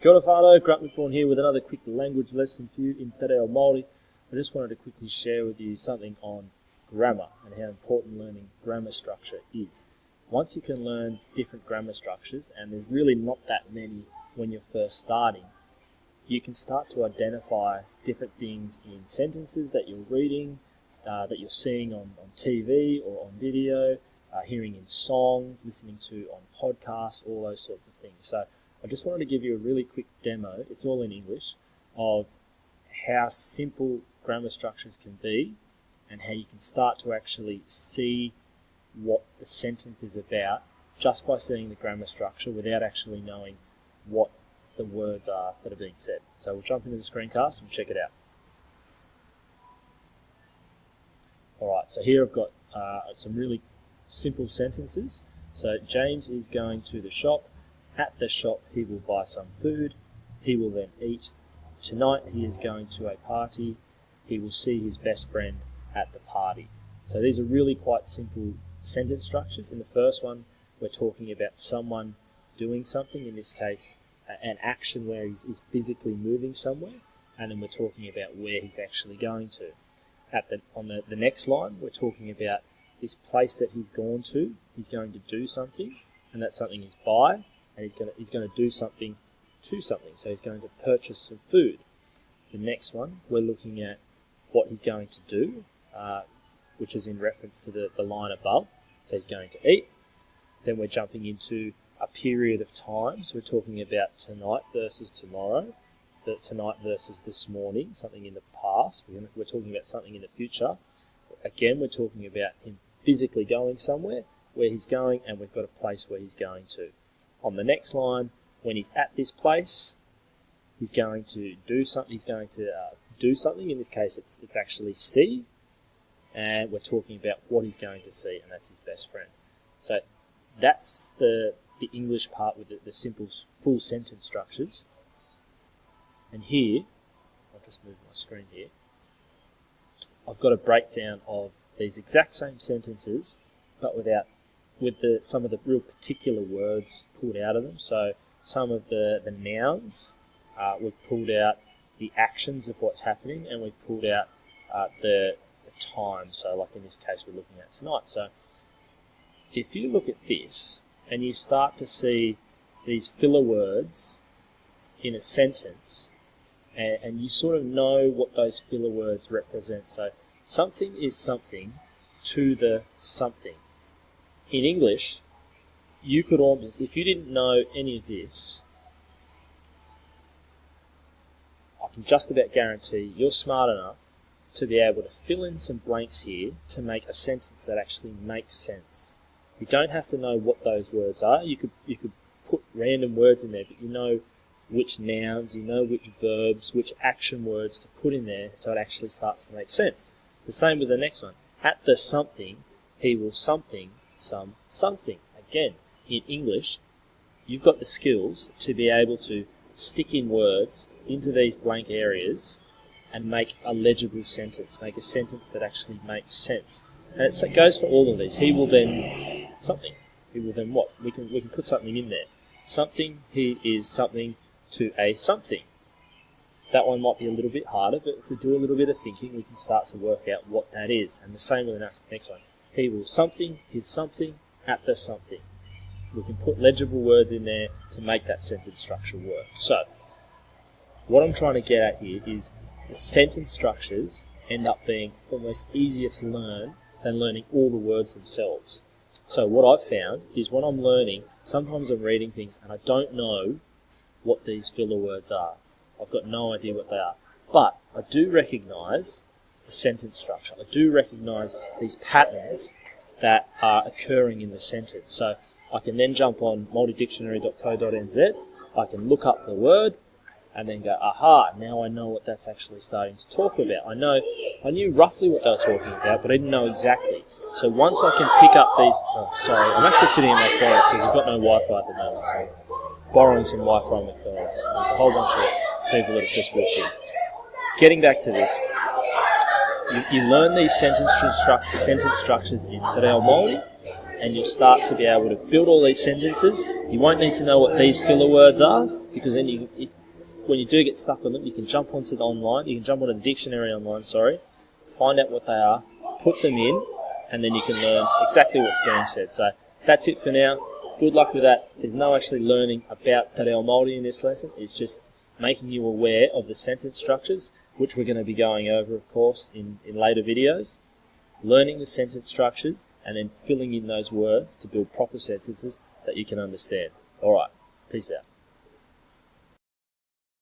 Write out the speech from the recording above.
Kia ora whānau, Grant McBrawn here with another quick language lesson for you in Te Reo Māori. I just wanted to quickly share with you something on grammar and how important learning grammar structure is. Once you can learn different grammar structures, and there's really not that many when you're first starting, you can start to identify different things in sentences that you're reading, that you're seeing on TV or on video, hearing in songs, listening to on podcasts, all those sorts of things. So I just wanted to give you a really quick demo, it's all in English, of how simple grammar structures can be and how you can start to actually see what the sentence is about just by seeing the grammar structure without actually knowing what the words are that are being said. So we'll jump into the screencast and check it out. Alright, so here I've got some really simple sentences. So James is going to the shop. At the shop he will buy some food. He will then eat. Tonight he is going to a party. He will see his best friend at the party. So these are really quite simple sentence structures. In the first one we're talking about someone doing something, in this case an action where he's physically moving somewhere, and then we're talking about where he's actually going to. On the next line we're talking about this place that he's gone to. He's going to do something, and that something is buy, and he's going to do something to something, so he's going to purchase some food. The next one we're looking at what he's going to do, which is in reference to the line above, so he's going to eat. Then we're jumping into a period of time, so we're talking about tonight versus tomorrow, tonight versus this morning, something in the past. We're talking about something in the future. Again, we're talking about him physically going somewhere, where he's going, and we've got a place where he's going to. On the next line, when he's at this place, he's going to do something. He's going to do something. In this case, it's actually see, and we're talking about what he's going to see, and that's his best friend. So that's the English part with the simple full sentence structures. And here, I'll just move my screen here. I've got a breakdown of these exact same sentences, but with some of the real particular words pulled out of them. So some of the nouns, we've pulled out the actions of what's happening, and we've pulled out the time. So like in this case we're looking at tonight. So if you look at this and you start to see these filler words in a sentence, and you sort of know what those filler words represent. So something is something to the something. In English, you could almost, if you didn't know any of this, I can just about guarantee you're smart enough to be able to fill in some blanks here to make a sentence that actually makes sense. You don't have to know what those words are. You could put random words in there, but you know which nouns, you know which verbs, which action words to put in there, so it actually starts to make sense. The same with the next one. At the something, he will something, something. Again, in English, you've got the skills to be able to stick in words into these blank areas and make a legible sentence, make a sentence that actually makes sense. And it goes for all of these. He will then something. He will then what? We can put something in there. Something, he is something to a something. That one might be a little bit harder, but if we do a little bit of thinking, we can start to work out what that is. And the same with the next one. He will something, his something, at the something. We can put legible words in there to make that sentence structure work. So, what I'm trying to get at here is the sentence structures end up being almost easier to learn than learning all the words themselves. So what I've found is when I'm learning, sometimes I'm reading things and I don't know what these filler words are. I've got no idea what they are. But I do recognise the sentence structure. I do recognise these patterns that are occurring in the sentence. So I can then jump on multidictionary.co.nz, I can look up the word, and then go, aha, now I know what that's actually starting to talk about. I knew roughly what they were talking about, but I didn't know exactly. So once I can pick up these, I'm actually sitting in McDonald's, so we've got no Wi-Fi at the moment, so I'm borrowing some Wi-Fi at McDonald's. There's a whole bunch of people that have just walked in. Getting back to this, you learn these sentence structures in Te Reo Māori, and you'll start to be able to build all these sentences. You won't need to know what these filler words are, because then when you do get stuck on them, you can jump onto the online, you can jump on a dictionary online, find out what they are, put them in, and then you can learn exactly what's being said. So that's it for now. Good luck with that. There's no actually learning about Te Reo Māori in this lesson. It's just making you aware of the sentence structures, which we're going to be going over, of course, in later videos. Learning the sentence structures and then filling in those words to build proper sentences that you can understand. All right, peace out.